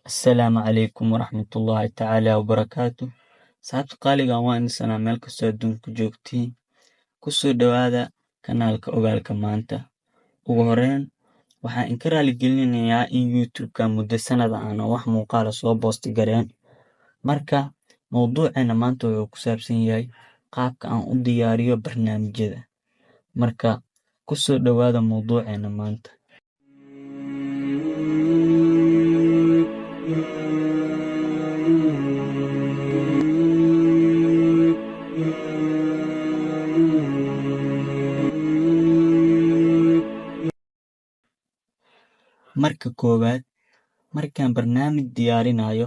Asalaamu calaykum waraxmatullaahi tacaala wabarakaatu. Saxaabta qaaliga ah, waan idin meel kastoo adduunka joogtiin. Kusoo dhawaada kanaalka Ogaalka Maanta. Ugu horreyn, waxaan idinka raaligelinayaa in YouTube-ka muddo sanad ah aan wax muuqaala soo boosti gareen. Marka, mowduuceena maanta wuxuu ku saabsan yahay qaabka aan u diyaariyo barnaamijyada. Marka, kusoo dhawaada mowduuceena maanta. Marka koowaad, markaan barnaamij diyaarinayo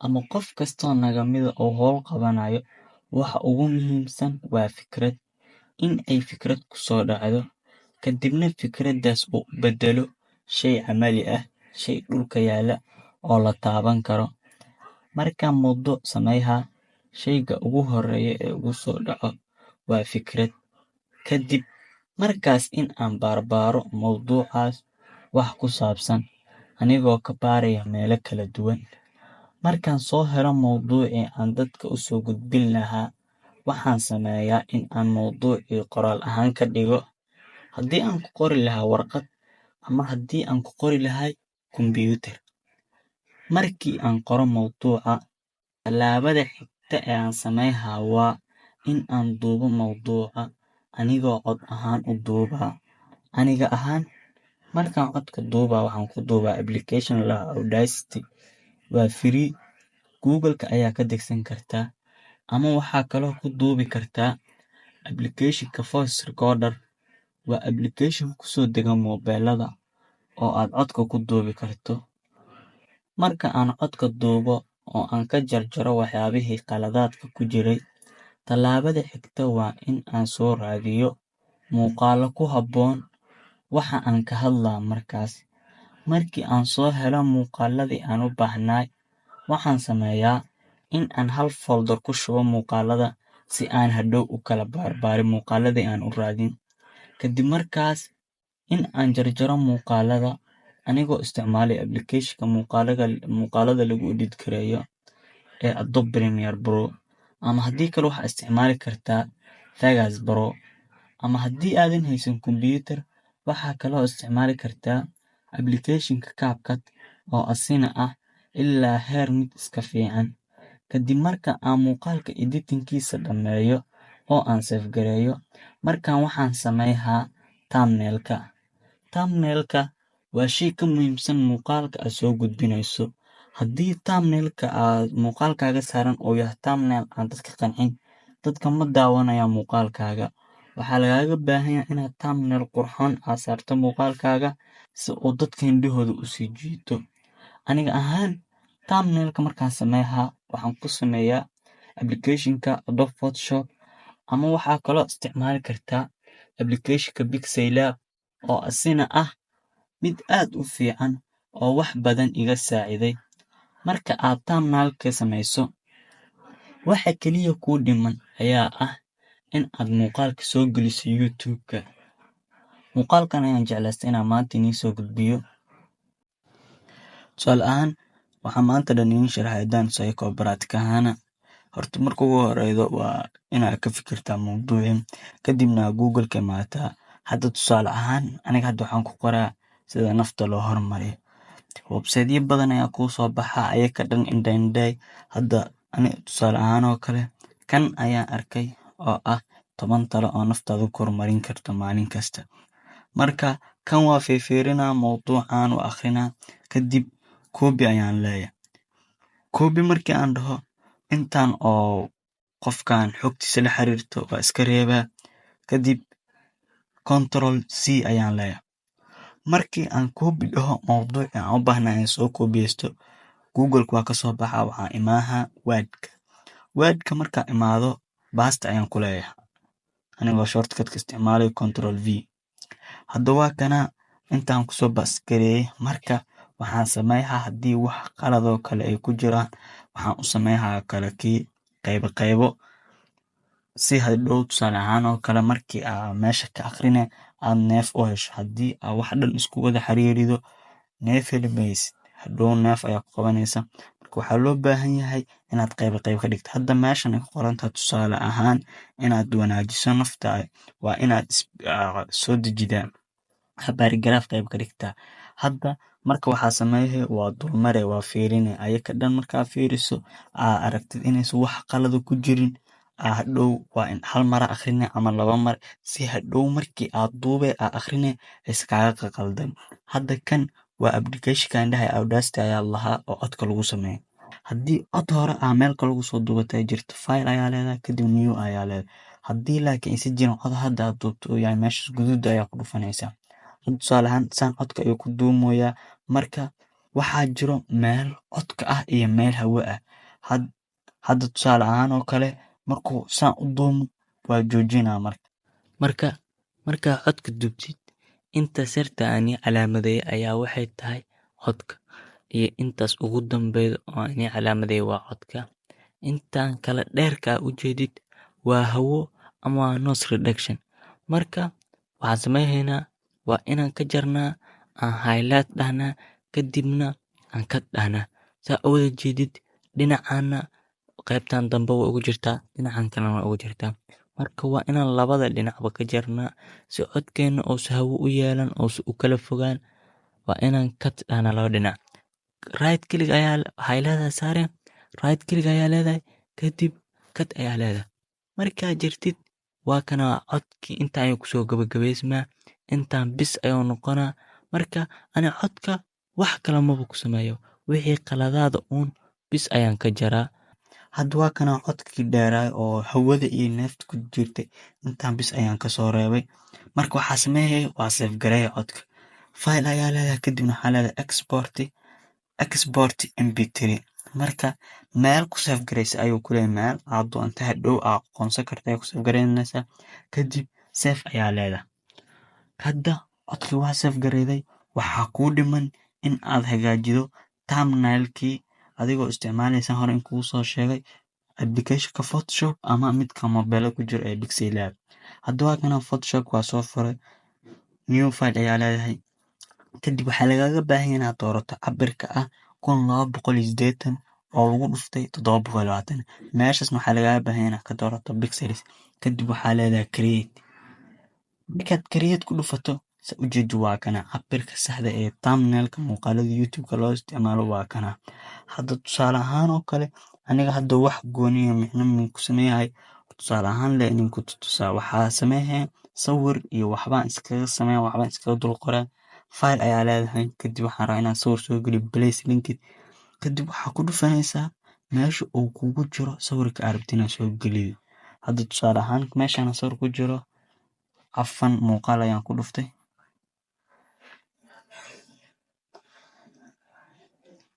ama qof kastoo naga mida oo howl qabanayo, waxa ugu muhiimsan waa fikrad. In ay fikrad ku soo dhacdo, kadibna fikraddaas uu beddelo shay camali ah, shay dhulka yaalla oo la taaban karo. Markaan mowduuc sameeyaa, shayga ugu horreeya ee ugu soo dhaco waa fikrad. Kadib markaas in aan baaro mowduucaas wax ku saabsan, anigoo ka baaraya meelo kala duwan. Markaan soo helo mowduucii aan dadka u soo gudbin lahaa, waxaan sameeyaa in aan mowduucii qoraal ahaan ka dhigo. Haddii aan ku qori lahaa warqad ama haddii aan ku qori lahay kombiyuutar. Markii aan qoro mowduuca, tallaabada xigta ee aan sameeyaa waa in aan duubo mowduuca anigoo cod ahaan u duubaa. Aniga ahaan, markaan codka duubaa waxaan ku duubaa application la Audacity. Waa free, Google-ka ayaa ka degsan kartaa, ama waxaa kaloo ku duubi kartaa application-ka Voice Recorder. Waa application ku soo dega mobilada oo aad codka ku duubi karto. Marka aan codka duubo oo aan ka jarjaro waxyaabihii qaladaadka ku jiray, tallaabada xigta waa in aan soo raadiyo muuqaallo ku habboon waxa aan ka hadlaa markaas. Markii aan soo helo muuqaalladii aan u baahnay, waxaan sameeyaa in aan hal folder ku shubo muuqaalada si aan hadhow u kala barbaarin muuqaalladii aan u raadin. Kadib markaas, in aan jarjaro muuqaalada anigoo isticmaalay application-ka muuqaalada lagu edit gareeyo ee Adobe Premiere Pro, ama haddii kale waxaa isticmaali kartaa Vegas Pro. Ama haddii aadan haysan kombiyuutar, waxaa kaloo isticmaali kartaa application-ka CapCut oo asina ah ilaa heer mid iska fiican. Kadib marka aan muuqaalka editing-kiisa dhammeeyo oo aan save gareeyo, markaan waxaan sameeyaa thumbnail-ka. Thumbnail-ka waa shay ka muhiimsan muuqaalka aad soo gudbinayso. Haddii thumbnail-ka aad muuqaalkaaga saaran oo yahay thumbnail aan dadka qancin, dadka ma daawanayaan muuqaalkaaga. Waxaa lagaaga baahan yahay inaad thumbnail qurxoon aad saarto muuqaalkaaga si uu dadka indhahooda u sii jiito. Aniga ahaan, thumbnail-ka markaan sameeyaa, waxaan ku sameeyaa application-ka Adobe Photoshop, ama waxaa kaloo isticmaali kartaa application-ka Pixellab oo asina ah mid aad u fiican oo wax badan iga saaciday. Marka aad thumbnail-ka samayso, waxa kaliya kuu dhiman ayaa ah in aad muuqaalka soo geliso YouTube-ka. Muuqaalkan ayaan jeclaystay inaan maanta inii soo gudbiyo. Tusaale ahaan, waxaan maanta dhan idiin sharxay haddaan psychopath ahaana. Horta marka ugu horeydo waa inaad ka fikirtaa mowduucin, kadibna Google-ka imaataa. Hadda tusaale ahaan, aniga hadda waxaan ku qoraa sida nafta loo horumariyo. Website-yo badan ayaa kuu soo baxa ayaka dhan indha. Hadda aniga tusaale ahaan oo kale, kan ayaan arkay oo ah 10 talo oo naftaada ku horumarin karto maalin kasta. Marka kan waa fiirinaa mowduucan u akhrinaa, kadib copy ayaan leeyahay. Copy markii aan dhaho, intaan oo qofkan xogtiisa la xiriirto waa iska reebaa, kadib Control+C ayaan leeyahay. Markii aan copy dhaho mowduucii aan u baahnahay in soo copyaysto, Google-ka waa ka soo baxaa, waxaan imaahaa Word-ka. Word-ka markaan imaado, paste ayaan ku leeyahay anigoo shortcut-ka isticmaalay Control+V. Hadda waa kana intaan kusoo paste gareeyay. Marka waxaan sameeyaa haddii wax qaladoo kale ay ku jiraan, waxaan u sameeyaa kala qaybo si hadhow tusaale ahaan oo kale markii aad meesha ka akhrine aad neef u hesho. Haddii aad wax dhan isku wada xiriirido, neef heli maysid. hadhow neef ayaa ku qabanaysa. Marka waxaa loo baahan yahay inaad qayb ka dhigto. Hadda meeshan ay ku qoran tahay tusaale ahaan inaad wanaajiso naftaada waa inaad soo dejidaa baaragraaf qayb ka dhigtaa. Hadda marka waxaa sameeyay waa dulmare waa fiirine ayaka dhan markaa fiiriso aragtid inaysan wax qalada ku jirin hadhow waa in hal mara akhrine ama 2 mar si hadhow markii aad duube akhrine iskaaga qaldan. Hadda kan waa application-ka indhaha Audacity ayaa lahaa oo codka lagu sameeyo. Haddii cod hore meelka lagu soo duubatay jirto file ayaa leedahay kadib new ayaa leedahay. Haddii laakiin aysan jirin cod hadda aad duubto oo yahay meeshas guduud ayaa ku dhufanaysaa. Tusaale ahaan saan codka ayuu ku duumoyaa. Marka waxaa jiro meel codka ah iyo meel hawo ah. Hadda tusaale ahaan oo kale markuu saan u duumo waa joojinaa markaa codka duubtid inta sirta aan calaamadeeyay ayaa waxay tahay codka iyo intaas ugu dambeeyay oo aan calaamadeeyay waa codka. Intaan kala dheerka u jeedid waa hawo ama waa noise reduction. Marka waxaan sameeynaa waa inaan ka jarnaa aan highlight dhahnaa kadibna aan cut dhahnaa. Saa u wada jeedid dhinacana qaybtan dambe way ugu jirtaa dhinacan kalena way ugu jirtaa. Marka waa inaan labada dhinacba ka jarnaa si codkeena oo hawo u yeelan oo u kala fogaan. Waa inaan cut dhahnaa laba dhinac. Right click ayaa highlight saareen, right click ayaa leedahay kadib cut ayaa leedahay. Markaa jirtid waa kana codkii inta ay ku soo gabagabeysmaa intaan bis ayuu noqonaa. Marka ani codka wax kala maba ku sameeyo wixii qaladaada bis ayaan ka jaraa. Hadda waa kana codkii dheeraay oo hawada iyo neefta ku jirtay intaan bis ayaan ka soo reebay. Marka waxaa sameeyay waa save gareey codka. File ayaa leedahay kadibna waxaa leedahay export mp3. Marka meel ku save gareysa ayuu ku leeyahay meel aad doonto hadhow aqoonsan kartaa ku save gareynaysa kadib save ayaa leedahay. Hadda codkii waa save gareeday waxaa kuu dhiman in aad hagaajido thumbnail-kii adigoo isticmaalaysa hore in kugu soo sheegay application-ka Photoshop ama midka mobile ku jiro ee Pixel. Hadda waa kana Photoshop waa soo furay new file ayaa leedahay. Kadib waxaa lagaaga baahan yahay inaad doorato cabirka 1280 oo lagu dhuftay 720. Meeshasna waxaa lagaaga baahan yahay inaad ka doorato pixels. Kadib waxaa leedahay create. Markaad create ku dhufato ujeedu waa kana cabirka saxda ee thumbnail-ka muuqaalada YouTube-ka loo isticmaalo waa kana. Hadda tusaale ahaan oo kale aniga hadda wax gooniyo micno ku sameeyay tusaale ahaan in ku tusaa waxaa sameeyay sawir iyo waxbaan iskaga sameeyay waxbaan iskaga dul qoraa. File ayaa leedahay kadib waxaan rabaa inaan sawir soo geliyo place link kadib waxaa ku dhufanaysaa meesha uu kugu jiro sawirka aad rabtid inaad soo geliyo. Hadda tusaale ahaan meeshaan sawir ku jiro afan muuqaal ayaan ku dhuftay.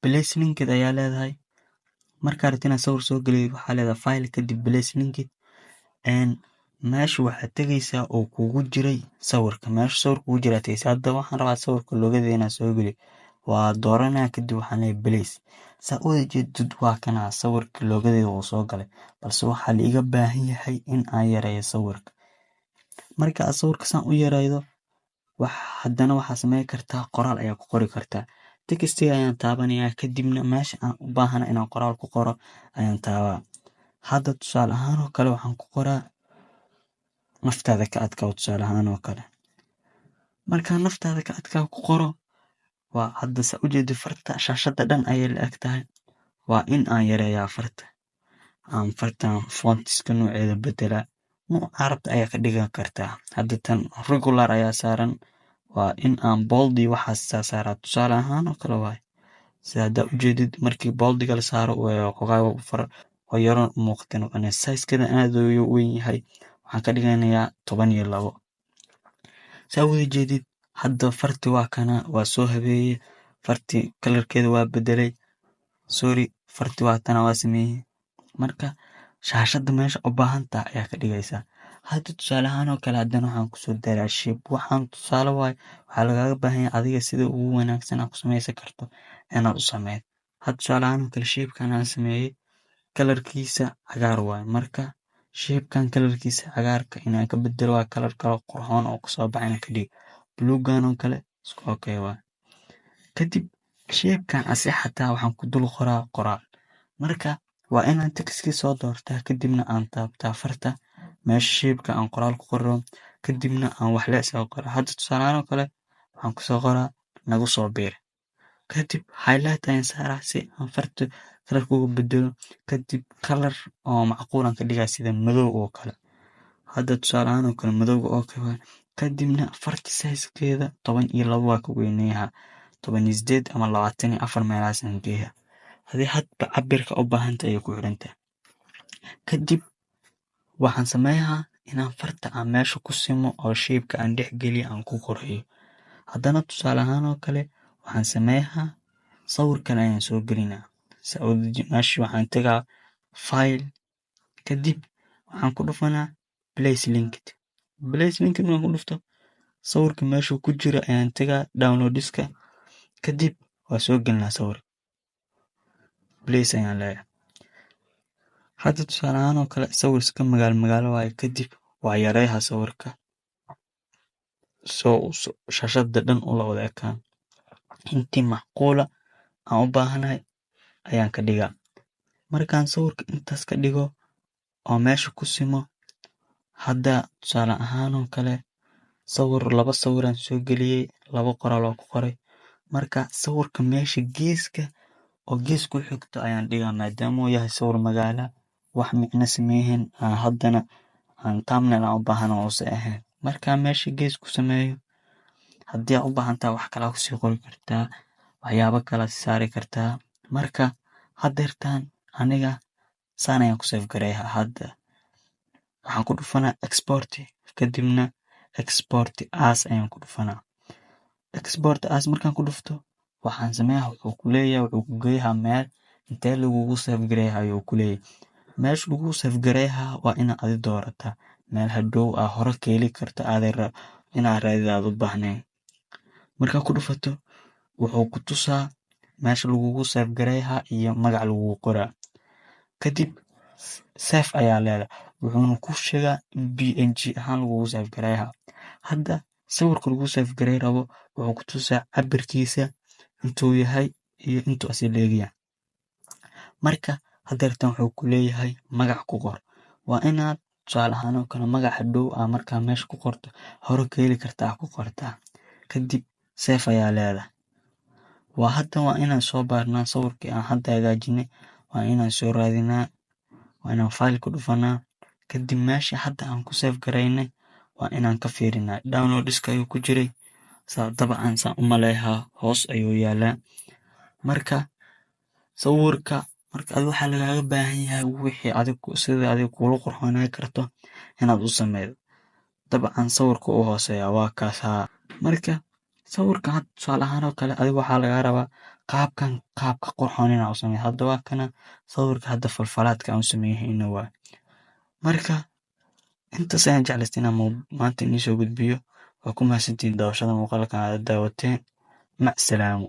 Place link ayaa leedahay markaad rabtid inaad sawir soo geliyo waxaa leedahay file kadib place link meesha waxaad tagaysaa oo kugu jiray sawirka meesha sawirka kugu jira tagaysaa. Hadda waxaan rabaa sawirka loogadeena inaan soo geliyo waa dooranaa kadib waxaan leeyahay place. Saa u jeedid waa kana sawirka loogadeeda uu soo galay balse waxaa la iga baahan yahay in aan yareeyo sawirka. Marka aad sawirka saan u yareydo haddana waxaa sameyn kartaa qoraal ayaa ku qori kartaa. Text ayaan taabanayaa kadibna meesha aan u baahana inaan qoraal ku qoro ayaan taabaa. Hadda tusaale ahaan oo kale waxaan ku qoraa naftaada ka adkaa tusaale ahaan oo kale. Marka naftaada ka adkaa ku qoro waa hadda saa u jeedo farta shaashada dhan ayay la eg tahay. Waa in aan yareeyaa farta. Aan fartan fontiska nooceeda bedelaa. Nooca rabta ayaa ka dhigan kartaa. Hadda tan regular ayaa saaran. Waa in aan boldi waxaas saaraa tusaale ahaan oo kale waay. Sida u jeedid markii boldiga la saaro oo yaro muuqatan oo size-keeda aad u weyn yahay waxaan ka dhiganayaa 12. Saa u jeedid hadda farti waa kana waa soo habeeyay farti kalarkeeda waa bedelay. Farti waa tan waa sameeyay. Marka shaashada meesha u baahan tahay ayaa ka dhigaysaa. Hadda tusaale ahaan oo kale haddana waxaan ku soo daraa shape waxaan tusaale waay waxaa lagaaga baahan yahay adiga sida ugu wanaagsan aad ku sameysan karto inaad u sameeydo. Hadda tusaale ahaan oo kale shape-kan aan sameeyay kalarkiisa cagaar waay. Marka shape-kan kalarkiisa cagaarka inaan ka bedelo waa kalar kale qurxoon oo kasoo baxay inaan ka dhigo buluugan oo kale isku okay waay. Kadib Shape-kan asi xataa waxaan ku dul qoraa qoraal. Marka waa inaan textkii soo doortaa kadibna aan taabtaa farta meesha shape-ka aan qoraal ku qoro kadibna aan wax la isaga qoraa. Hadda tusaale ahaan oo kale waxaan ku soo qoraa nagu soo biir. Kadib highlight ayaan saaraa si aan farta kalarka ugu bedelo. Kadib kalar oo macquul aan ka dhigaa sida madow oo kale. Hadda tusaale ahaan oo kale madowga oo kale. Kadibna farta size-keeda 12 waa ka weynayaa 18 ama 24 meelahaas aan geeyaa. Hadii hadba cabirka u baahantahay ayay ku xirantahay. Kadib waxaan sameeyaa inaan farta aan meesha ku simo oo shape-ka aan dhex geliyo aan ku qorayo. Haddana tusaale ahaan oo kale waxaan sameeyaa sawir kale ayaan soo gelinaa. Meeshii waxaan tagaa file kadib waxaan ku dhufanaa place linked. Place linked markaan ku dhufto sawirka meeshuu ku jiro ayaan tagaa downloadska kadib waa soo gelinaa sawir. Place ayaan leeyahay. Hadda tusaale ahaan oo kale sawir iska magaalo waaye kadib waa yareeyaa sawirka shashada dhan ula wada ekaan. Intii macquula aan u baahanahay ayaan ka dhigaa. Markaan sawirka intaas ka dhigo oo meesha ku simo hadda tusaale ahaan oo kale laba sawiraan soo geliyey 2 qoraal oo ku qoray. Marka sawirka meesha geeska oo gees ku xigto ayaan dhigaa maadaama uu yahay sawir magaala wax micno sameeyeen haddana aan thumbnail aan u baahana use ahayn. Markaa meesha gees ku sameeyo haddii aad u baahantahay wax kale kusii qori kartaa waxyaabo kale saari kartaa. Marka haddeertaan aniga saan ayaan ku save gareeyaa. Hadda waxaan ku dhufanaa export kadibna export as ayaan ku dhufanaa. Export as markaan ku dhufto waxaan sameeyaa wuxuu ku leeyahay wuxuu ku geeyaa meel intee lagugu save gareeyaa ayuu ku leeyahay. Meesha lagugu save gareeyaa waa inaad adi doorataa meel hadhow hore ka heli karto inaad raadida aad u baahnayn. Markaa ku dhufato wuxuu ku tusaa meesha lagugu save gareeyaa iyo magac lagugu qoraa. Kadib save ayaa leedahay wuxuuna ku sheegaa in PNG ahaan lagugu save gareeyaa. Hadda sawirka lagu save garey rabo wuxuu ku tusaa cabirkiisa intuu yahay iyo intuu asi leeyahay. Marka haddeertaan wuxuu ku leeyahay magac ku qor. Waa inaad tusaale ahaan oo kale magac hadhow markaa meesha ku qorto hore ka heli kartaa ku qortaa. Kadib save ayaa leedahay. Waa inaan soo baarnaa sawirkii aan hadda hagaajinay waa inaan soo raadinaa waa inaan file ku dhufanaa kadib meesha hadda aan ku save gareynay waa inaan ka fiirinaa downloadska ayuu ku jiray dabcan saan u maleeyaa hoos ayuu yaalaa. Marka sawirka adiga waxaa lagaaga baahan yahay wixii sida adiga kula qurxoonaan karto inaad u sameydo. Dabcan sawirka u hooseeya waa kaas. Marka sawirkan hadda tusaale ahaan oo kale adiga waxaa lagaa rabaa qaabka qurxoon inaad u sameyso. Hadda waa kana sawirka hadda falfalaadka aan u sameeyayna waa. Marka intaas ayaan jeclaystay inaan maanta inii soo gudbiyo. Waa ku mahadsantihiin daawashada muuqaalkan aad daawateen. Mac salaamo.